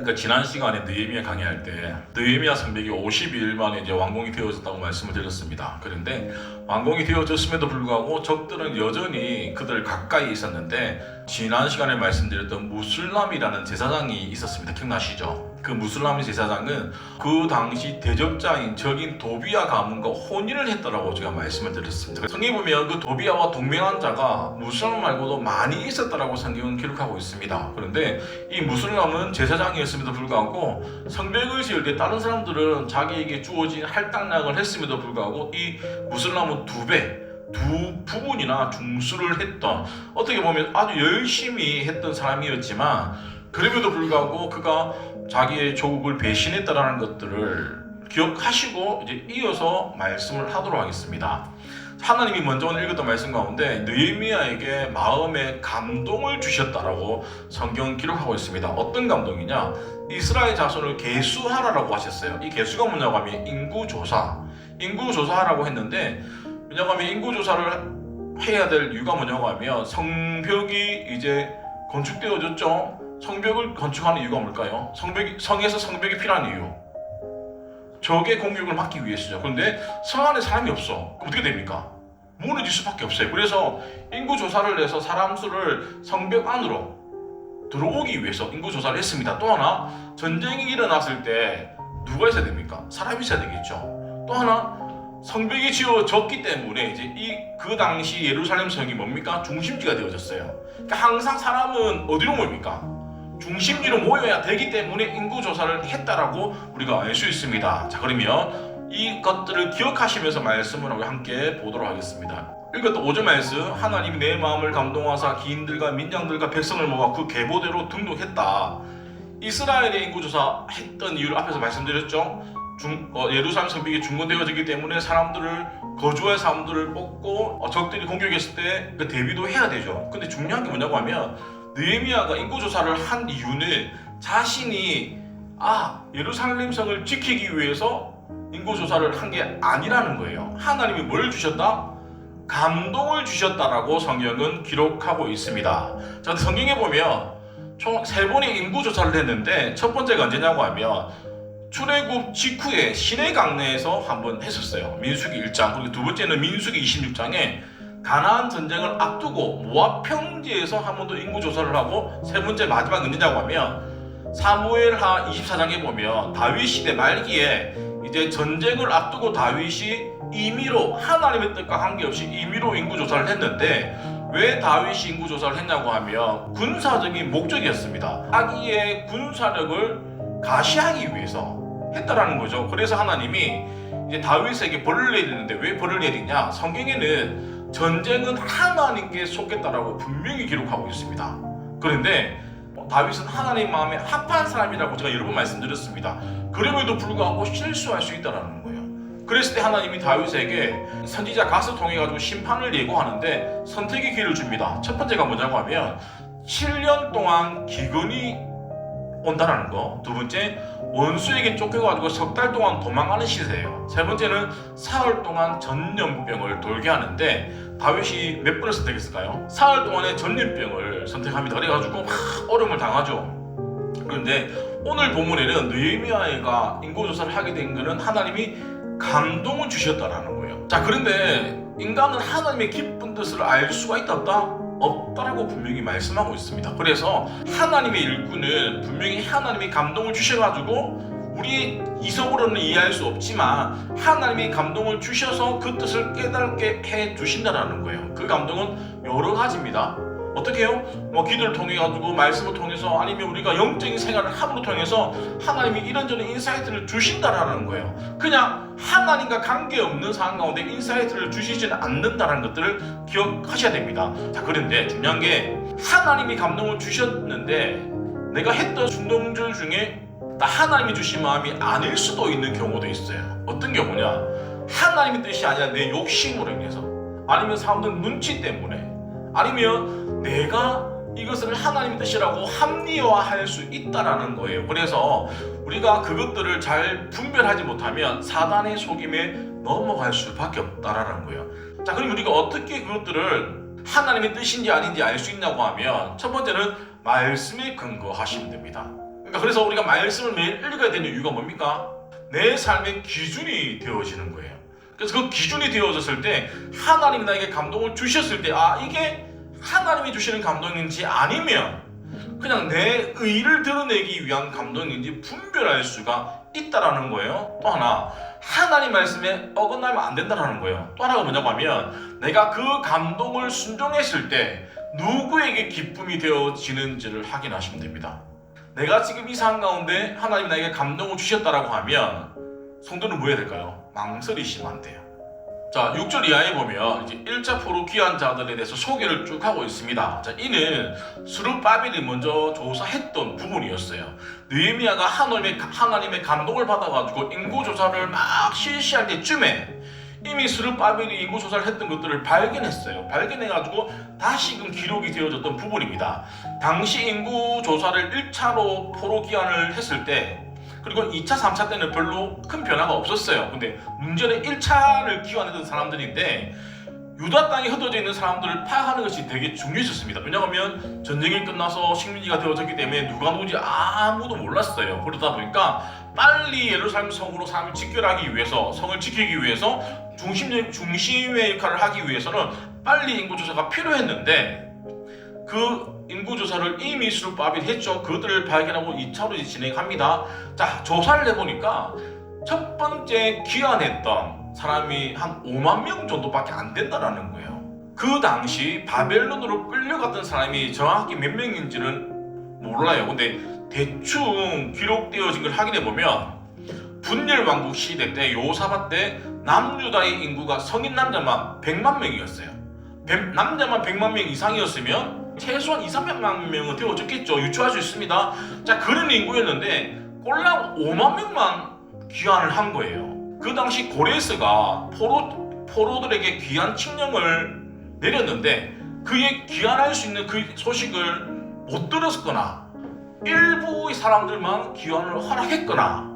그러니까 지난 시간에 느헤미야 강의할 때 느헤미야 성벽이 52일 만에 이제 완공이 되어졌다고 말씀을 드렸습니다. 그런데 완공이 되어졌음에도 불구하고 적들은 여전히 그들 가까이 있었는데, 지난 시간에 말씀드렸던 무술람이라는 제사장이 있었습니다. 기억나시죠? 그 무술람 제사장은 그 당시 대적자인 적인 도비야 가문과 혼인을 했다라고 제가 말씀을 드렸습니다. 성경에 보면 그 도비야와 동맹한 자가 무술람 말고도 많이 있었다라고 성경은 기록하고 있습니다. 그런데 이 무술람은 제사장이었음에도 불구하고 성벽을 지을 때 다른 사람들은 자기에게 주어진 할당량을 했음에도 불구하고 이 무술람은 두 부분이나 중수를 했던, 어떻게 보면 아주 열심히 했던 사람이었지만, 그럼에도 불구하고 그가 자기의 조국을 배신했다라는 것들을 기억하시고 이제 이어서 말씀을 하도록 하겠습니다. 하나님이 먼저 오늘 읽었던 말씀 가운데 느헤미야에게 마음에 감동을 주셨다라고 성경 기록하고 있습니다. 어떤 감동이냐? 이스라엘 자손을 계수하라라고 하셨어요. 이 계수가 뭐냐고 하면 인구조사하라고 했는데, 왜냐고 하면 인구조사를 해야 될 이유가 뭐냐고 하면 성벽이 이제 건축되어졌죠. 성벽을 건축하는 이유가 뭘까요? 성에서 성벽이 필요한 이유, 적의 공격을 막기 위해서죠. 그런데 성 안에 사람이 없어. 그럼 어떻게 됩니까? 무너질 수밖에 없어요. 그래서 인구조사를 해서 사람 수를 성벽 안으로 들어오기 위해서 인구조사를 했습니다. 또 하나, 전쟁이 일어났을 때 누가 있어야 됩니까? 사람이 있어야 되겠죠. 또 하나, 성벽이 지어졌기 때문에 이제 그 당시 예루살렘 성이 뭡니까? 중심지가 되어졌어요. 그러니까 항상 사람은 어디로 모입니까? 중심지로 모여야 되기 때문에 인구조사를 했다라고 우리가 알 수 있습니다. 자, 그러면 이것들을 기억하시면서 말씀을 함께 보도록 하겠습니다. 읽었던 5절 말씀, 하나님이 내 마음을 감동하사 기인들과 민장들과 백성을 모아 그 계보대로 등록했다. 이스라엘의 인구조사 했던 이유를 앞에서 말씀드렸죠. 예루살렘 성벽이 중건되어지기 때문에 거주할 사람들을 뽑고 적들이 공격했을 때 그 대비도 해야 되죠. 근데 중요한 게 뭐냐고 하면 느헤미야가 인구조사를 한 이유는 자신이 예루살렘 성을 지키기 위해서 인구조사를 한 게 아니라는 거예요. 하나님이 뭘 주셨다? 감동을 주셨다라고 성경은 기록하고 있습니다. 자, 성경에 보면 총 3번의 인구조사를 했는데, 첫 번째가 언제냐고 하면 출애굽 직후에 시내 강내에서 한번 했었어요. 민수기 1장. 그리고 두 번째는 민수기 26장에 가나안 전쟁을 앞두고 모압 평지에서 한 번 더 인구조사를 하고, 세 번째 마지막 언제냐고 하면 사무엘하 24장에 보면 다윗 시대 말기에 이제 전쟁을 앞두고 다윗이 임의로, 하나님의 뜻과 관계없이 임의로 인구조사를 했는데, 왜 다윗이 인구조사를 했냐고 하면 군사적인 목적이었습니다. 자기의 군사력을 가시하기 위해서 했다라는 거죠. 그래서 하나님이 이제 다윗에게 벌을 내리는데, 왜 벌을 내리냐? 성경에는 전쟁은 하나님께 속했다라고 분명히 기록하고 있습니다. 그런데 다윗은 하나님 마음에 합한 사람이라고 제가 여러 번 말씀드렸습니다. 그럼에도 불구하고 실수할 수 있다라는 거예요. 그랬을 때 하나님이 다윗에게 선지자 갓을 통해 가지고 심판을 예고하는데 선택의 기회를 줍니다. 첫 번째가 뭐냐고 하면 7년 동안 기근이 온다라는 거. 두 번째, 원수에게 쫓겨가지고 3달 동안 도망가는 시세예요. 세 번째는 사흘 동안 전염병을 돌게 하는데, 다윗이 몇 번을 선택했을까요? 사흘 동안의 전염병을 선택합니다. 그래가지고 막 어려움을 당하죠. 그런데 오늘 본문에는 느헤미야가 인구조사를 하게 된 것은 하나님이 감동을 주셨다라는 거예요. 자, 그런데 인간은 하나님의 기쁜 뜻을 알 수가 있다 없다? 없다라고 분명히 말씀하고 있습니다. 그래서 하나님의 일꾼은 분명히 하나님이 감동을 주셔가지고 우리 이성으로는 이해할 수 없지만 하나님이 감동을 주셔서 그 뜻을 깨닫게 해 주신다는 거예요. 그 감동은 여러 가지입니다. 어떻게 해요? 기도를 통해 가지고, 말씀을 통해서, 아니면 우리가 영적인 생활을 함으로 통해서 하나님이 이런저런 인사이트를 주신다라는 거예요. 그냥 하나님과 관계없는 상황 가운데 인사이트를 주시지는 않는다는 것들을 기억하셔야 됩니다. 자, 그런데 중요한 게 하나님이 감동을 주셨는데 내가 했던 순종들 중에 다 하나님이 주신 마음이 아닐 수도 있는 경우도 있어요. 어떤 경우냐? 하나님의 뜻이 아니라 내 욕심으로 인해서, 아니면 사람들 눈치 때문에, 아니면 내가 이것을 하나님의 뜻이라고 합리화할 수 있다라는 거예요. 그래서 우리가 그것들을 잘 분별하지 못하면 사단의 속임에 넘어갈 수밖에 없다라는 거예요. 자, 그럼 우리가 어떻게 그것들을 하나님의 뜻인지 아닌지 알 수 있냐고 하면, 첫 번째는 말씀에 근거하시면 됩니다. 그러니까 그래서 우리가 말씀을 매일 읽어야 되는 이유가 뭡니까? 내 삶의 기준이 되어지는 거예요. 그래서 그 기준이 되어졌을 때 하나님이 나에게 감동을 주셨을 때 이게 하나님이 주시는 감동인지 아니면 그냥 내 의를 드러내기 위한 감동인지 분별할 수가 있다라는 거예요. 또 하나, 하나님 말씀에 어긋나면 안 된다라는 거예요. 또 하나가 뭐냐고 하면 내가 그 감동을 순종했을 때 누구에게 기쁨이 되어지는지를 확인하시면 됩니다. 내가 지금 이 상황 가운데 하나님이 나에게 감동을 주셨다라고 하면 성도는 뭐 해야 될까요? 망설이시면 안 돼요. 자, 6절 이하에 보면 이제 1차 포로 귀한 자들에 대해서 소개를 쭉 하고 있습니다. 자, 이는 스룹바벨이 먼저 조사했던 부분이었어요. 느헤미야가 하나님의 감동을 받아가지고 인구조사를 막 실시할 때쯤에 이미 스룹바벨이 인구조사를 했던 것들을 발견했어요. 발견해가지고 다시금 기록이 되어졌던 부분입니다. 당시 인구조사를 1차로 포로 귀환을 했을 때 그리고 2차, 3차 때는 별로 큰 변화가 없었어요. 근데 문제는 1차를 기환했던 사람들인데 유다 땅에 흩어져 있는 사람들을 파악하는 것이 되게 중요했었습니다. 왜냐하면 전쟁이 끝나서 식민지가 되어졌기 때문에 누가 누군지 아무도 몰랐어요. 그러다 보니까 빨리 예루살렘 성으로 사람을 직결하기 위해서, 성을 지키기 위해서 중심의 역할을 하기 위해서는 빨리 인구조사가 필요했는데 그 인구조사를 이미 스룹바벨이 했죠. 그것들을 발견하고 2차로 진행합니다. 자, 조사를 해보니까 첫 번째 귀환했던 사람이 한 5만 명 정도밖에 안 된다는 거예요. 그 당시 바벨론으로 끌려갔던 사람이 정확히 몇 명인지는 몰라요. 근데 대충 기록되어진 걸 확인해보면 분열왕국 시대 때 요사밧 때 남유다의 인구가 성인 남자만 100만 명이었어요. 남자만 100만 명 이상이었으면 최소한 2, 300만 명은 되어졌겠죠. 유추할 수 있습니다. 자, 그런 인구였는데 꼴랑 5만 명만 귀환을 한 거예요. 그 당시 고레스가 포로들에게 귀환 칙령을 내렸는데 그에 귀환할 수 있는 그 소식을 못 들었거나 일부의 사람들만 귀환을 허락했거나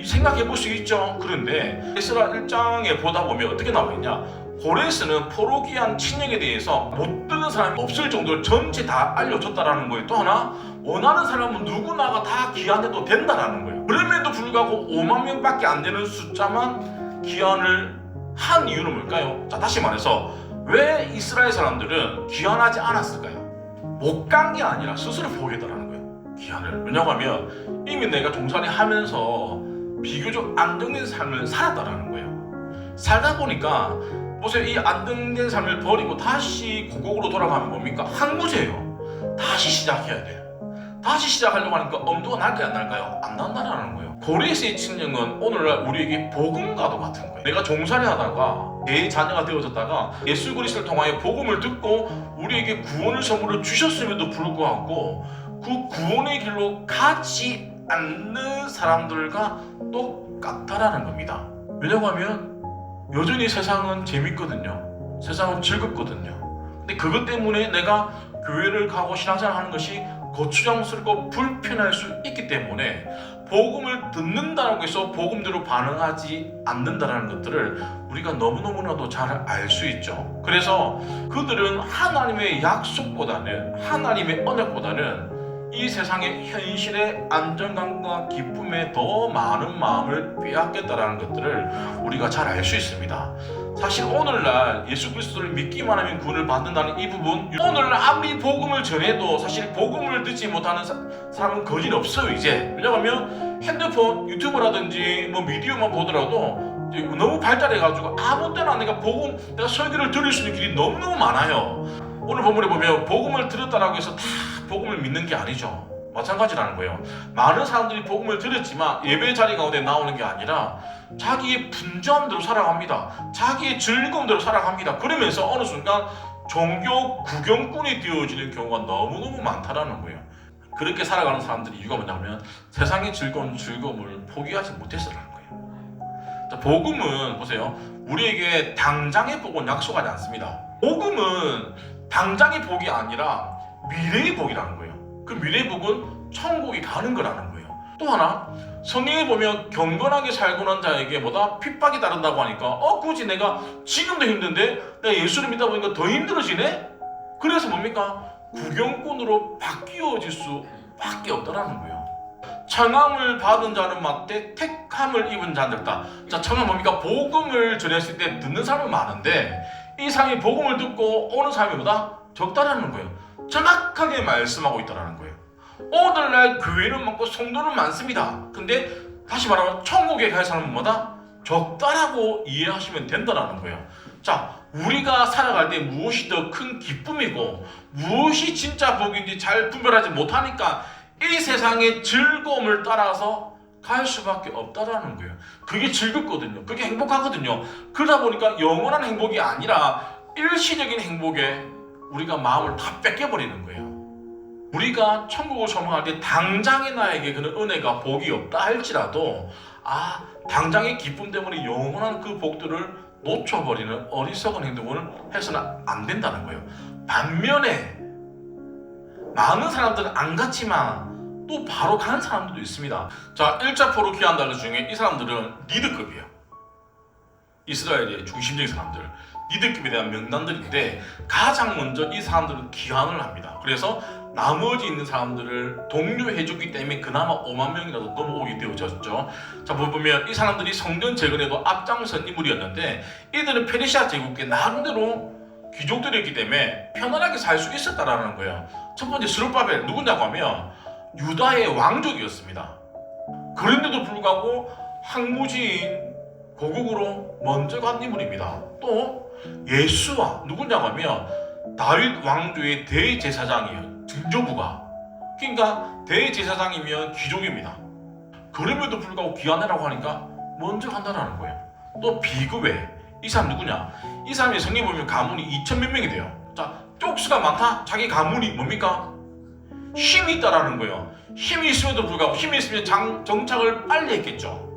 생각해 볼 수 있죠. 그런데 에스라 1장에 보다 보면 어떻게 나와 있냐, 고레스는 포로 귀환 칙령에 대해서 못 듣는 사람이 없을 정도로 전체 다 알려줬다라는 거예요. 또 하나, 원하는 사람은 누구나가 다 귀환해도 된다라는 거예요. 그럼에도 불구하고 5만 명밖에 안 되는 숫자만 귀환을 한 이유는 뭘까요? 자, 다시 말해서 왜 이스라엘 사람들은 귀환하지 않았을까요? 못 간 게 아니라 스스로 포기했다라는 거예요. 귀환을. 왜냐하면 이미 내가 종살이 하면서 비교적 안정된 삶을 살았다라는 거예요. 살다 보니까 보세요. 이 안정된 삶을 버리고 다시 고국으로 돌아가면 뭡니까? 항구제예요. 다시 시작해야 돼요. 다시 시작하려고 하니까 엄두가 날까요, 안 날까요? 안 난다라는 거예요. 고레스의 칙령은 오늘날 우리에게 복음과도 같은 거예요. 내가 종살이 하다가 내 자녀가 되어졌다가 예수 그리스도를 통하여 복음을 듣고 우리에게 구원을 선물로 주셨음에도 불구하고 그 구원의 길로 가지 않는 사람들과 똑같다라는 겁니다. 왜냐고 하면 여전히 세상은 재밌거든요. 세상은 즐겁거든요. 근데 그것 때문에 내가 교회를 가고 신앙생활 하는 것이 거추장스럽고 불편할 수 있기 때문에 복음을 듣는다고 해서 복음대로 반응하지 않는다는 것들을 우리가 너무너무나도 잘 알 수 있죠. 그래서 그들은 하나님의 약속보다는, 하나님의 언약보다는 이 세상의 현실의 안정감과 기쁨에 더 많은 마음을 빼앗겠다라는 것들을 우리가 잘 알 수 있습니다. 사실 오늘날 예수 그리스도를 믿기만 하면 구원을 받는다는 이 부분, 오늘날 아무리 복음을 전해도 사실 복음을 듣지 못하는 사람은 거진 없어요. 이제 왜냐하면 핸드폰, 유튜브라든지 뭐 미디어만 보더라도 너무 발달해가지고 아무 때나 내가 설교를 들을 수 있는 길이 너무너무 많아요. 오늘 본문에 보면 복음을 들었다라고 해서 다 복음을 믿는 게 아니죠. 마찬가지라는 거예요. 많은 사람들이 복음을 들었지만 예배 자리 가운데 나오는 게 아니라 자기의 분주함대로 살아갑니다. 자기의 즐거움대로 살아갑니다. 그러면서 어느 순간 종교 구경꾼이 되어지는 경우가 너무너무 많다라는 거예요. 그렇게 살아가는 사람들이 이유가 뭐냐면 세상의 즐거움을 포기하지 못해서라는 거예요. 자, 복음은 보세요. 우리에게 당장의 복은 약속하지 않습니다. 복음은 당장의 복이 아니라 미래의 복이라는 거예요. 그 미래의 복은 천국이 가는 거라는 거예요. 또 하나, 성경에 보면 경건하게 살고 난 자에게 뭐다? 핍박이 따른다고 하니까 굳이 내가 지금도 힘든데 내가 예수를 믿다 보니까 더 힘들어지네? 그래서 뭡니까? 구경꾼으로 바뀌어질 수밖에 없다라는 거예요. 청함을 받은 자는 맞되 택함을 입은 자들다. 자, 청함 뭡니까? 복음을 전했을 때 듣는 사람은 많은데 이 사람이 복음을 듣고 오는 사람이 보다 적다라는 거예요. 정확하게 말씀하고 있다는 거예요. 오늘날 교회는 많고 성도는 많습니다. 근데 다시 말하면 천국에 갈 사람은 뭐다? 적다라고 이해하시면 된다는 거예요. 자, 우리가 살아갈 때 무엇이 더 큰 기쁨이고 무엇이 진짜 복인지 잘 분별하지 못하니까 이 세상의 즐거움을 따라서 갈 수밖에 없다라는 거예요. 그게 즐겁거든요. 그게 행복하거든요. 그러다 보니까 영원한 행복이 아니라 일시적인 행복에 우리가 마음을 다 뺏겨버리는 거예요. 우리가 천국을 소망할 때 당장의 나에게 그런 은혜가 복이 없다 할지라도 당장의 기쁨 때문에 영원한 그 복들을 놓쳐버리는 어리석은 행동을 해서는 안 된다는 거예요. 반면에 많은 사람들은 안 갔지만 또 바로 가는 사람들도 있습니다. 자, 일자포로 귀한 자들 중에 이 사람들은 리더급이에요. 이스라엘의 중심적인 사람들, 리더급에 대한 명단들인데 가장 먼저 이 사람들은 귀환을 합니다. 그래서 나머지 있는 사람들을 독려해주기 때문에 그나마 5만 명이라도 넘어오게 되어졌죠. 자, 보면 이 사람들이 성전 재건에도 앞장선 인물이었는데 이들은 페르시아 제국의 나름대로 귀족들이었기 때문에 편안하게 살 수 있었다라는 거예요. 첫 번째 스룹바벨 누구냐고 하면 유다의 왕족이었습니다. 그런데도 불구하고 항무지인 고국으로 먼저 간 인물입니다. 또 예수와 누구냐고 하면 다윗 왕조의 대제사장이에요. 증조부가. 그러니까 대제사장이면 귀족입니다. 그럼에도 불구하고 귀환해라고 하니까 먼저 간다는 거예요. 또 비그웨. 이 사람 누구냐? 이 사람이 성경에 보면 가문이 2,000몇 명이 돼요. 자, 쪽수가 많다? 자기 가문이 뭡니까? 힘이 있다라는 거예요. 힘이 있음에도 불구하고 힘이 있으면 정착을 빨리 했겠죠.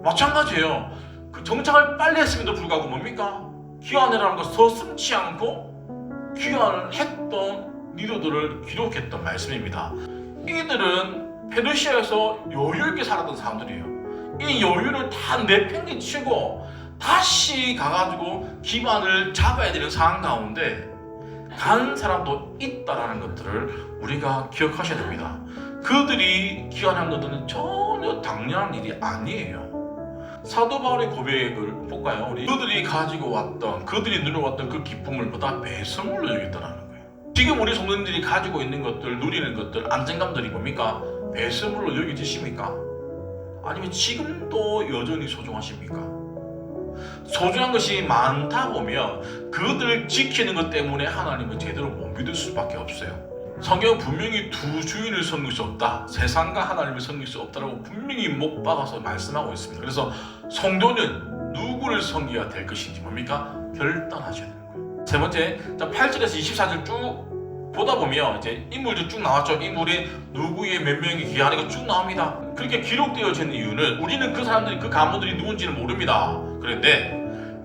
마찬가지예요. 그 정착을 빨리 했음에도 불구하고 뭡니까? 귀환이라는 거 서슴지 않고 귀환을 했던 리더들을 기록했던 말씀입니다. 이들은 페르시아에서 여유있게 살았던 사람들이에요. 이 여유를 다 내팽개치고 다시 가가지고 기반을 잡아야 되는 상황 가운데 간 사람도 있다라는 것들을 우리가 기억하셔야 됩니다. 그들이 귀환한 것들은 전혀 당연한 일이 아니에요. 사도 바울의 고백을 볼까요? 그들이 가지고 왔던, 그들이 누려왔던 그 기쁨을 보다 배선물로 여겼다라는 거예요. 지금 우리 성도님들이 가지고 있는 것들, 누리는 것들, 안정감들이 뭡니까? 배선물로 여겨지십니까? 아니면 지금도 여전히 소중하십니까? 소중한 것이 많다 보면 그들을 지키는 것 때문에 하나님은 제대로 못 믿을 수밖에 없어요. 성경은 분명히 두 주인을 섬길 수 없다, 세상과 하나님을 섬길 수 없다라고 분명히 못 박아서 말씀하고 있습니다. 그래서 성도는 누구를 섬겨야 될 것인지 뭡니까? 결단하셔야 되는 거예요. 세 번째, 8절에서 24절 쭉 보다 보면 이제 인물들 쭉 나왔죠. 인물이 누구의 몇 명이 귀하니까 쭉 나옵니다. 그렇게 기록되어진 이유는 우리는 그 사람들이, 그 가문들이 누군지는 모릅니다. 그런데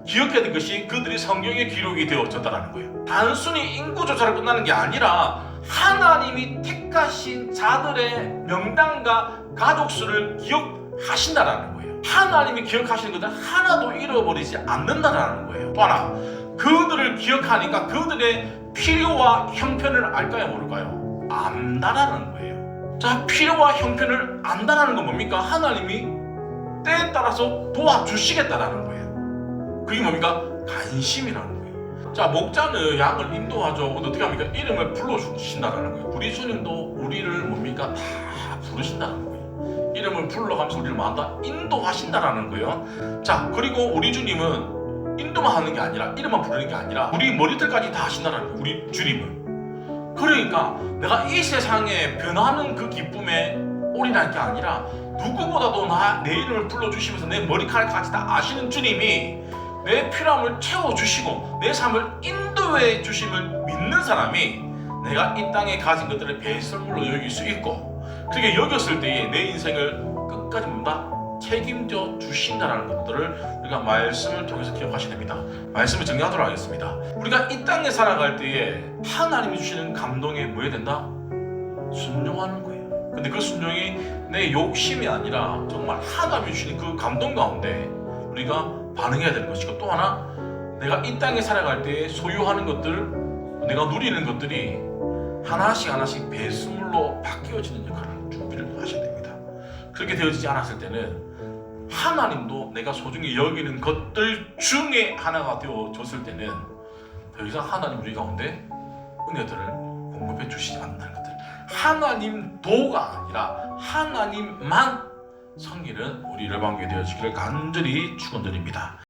기억해야 될 것이 그들이 성경에 기록이 되어졌다는 거예요. 단순히 인구조사를 끝나는 게 아니라 하나님이 택하신 자들의 명단과 가족수를 기억하신다는 거예요. 하나님이 기억하시는 것들 하나도 잃어버리지 않는다는 거예요. 또 하나, 그들을 기억하니까 그들의 필요와 형편을 알까요, 모를까요? 안다라는 거예요. 자, 필요와 형편을 안다라는 건 뭡니까? 하나님이 때에 따라서 도와주시겠다라는 거예요. 그게 뭡니까? 관심이라는 거예요. 자, 목자는 양을 인도하죠. 근데 어떻게 합니까? 이름을 불러주신다라는 거예요. 우리 주님도 우리를 뭡니까? 다 부르신다는 거예요. 이름을 불러가면서 우리를 만다 인도하신다라는 거예요. 자, 그리고 우리 주님은 인도만 하는 게 아니라, 이름만 부르는 게 아니라 우리 머리털까지 다 하신다는 거예요. 우리 주님은. 그러니까 내가 이 세상에 변하는 그 기쁨에 올인할 게 아니라 누구보다도 내 이름을 불러주시면서 내 머리카락까지 다 아시는 주님이 내 필요함을 채워주시고 내 삶을 인도해 주심을 믿는 사람이 내가 이 땅에 가진 것들을 배설물로 여길 수 있고, 그렇게 여겼을 때에 내 인생을 끝까지 뭔가 책임져 주신다는 것들을 우리가 말씀을 통해서 기억하셔야 됩니다. 말씀을 정리하도록 하겠습니다. 우리가 이 땅에 살아갈 때에 하나님이 주시는 감동에 뭐 해야 된다? 순종하는 거예요. 근데 그 순종이 내 욕심이 아니라 정말 하나님이 주시는 그 감동 가운데 우리가 반응해야 되는 것이고, 또 하나, 내가 이 땅에 살아갈 때 소유하는 것들, 내가 누리는 것들이 하나씩 하나씩 배수물로 바뀌어지는 역할을 줍니다. 준비를 하셔야 됩니다. 그렇게 되어지지 않았을 때는 하나님도 내가 소중히 여기는 것들 중에 하나가 되어졌을 때는 더 이상 하나님 우리 가운데 은혜들을 공급해 주시지 않는다는 것들. 하나님도가 아니라 하나님만 섬기는 우리 열방교회 되어지기를 간절히 축원드립니다.